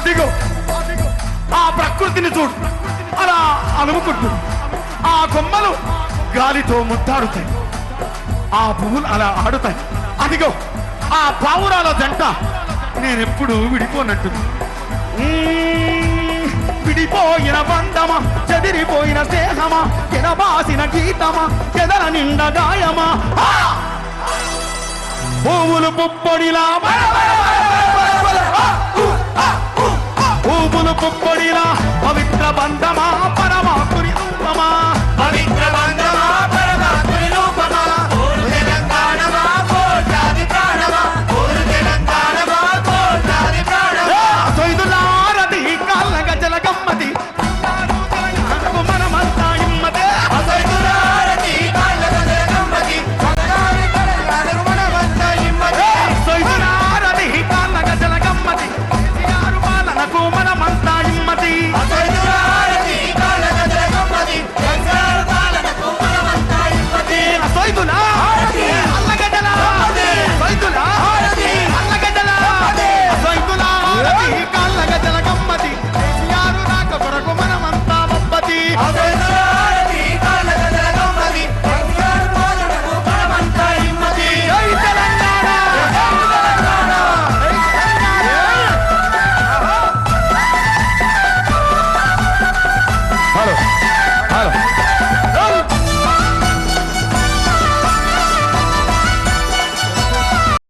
అదిగో ఆ ప్రకృతిని చూడు, అలా అలుముకుంటు ఆ కొమ్మలు గాలితో ముద్దాడుతాయి, ఆ పువ్వులు అలా ఆడుతాయి. అదిగో ఆ పావురాల జంట నేనెప్పుడు విడిపోనట్టుంది. విడిపోయిన బంధమా, చెదిరిపోయిన స్నేహమా, ఎనబాసిన గీతమా, ఎదల నిండా గాయమా, పువ్వులు పుప్పొడిలా పువ్వులు పుప్పొడిలా పవిత్ర బంధమా,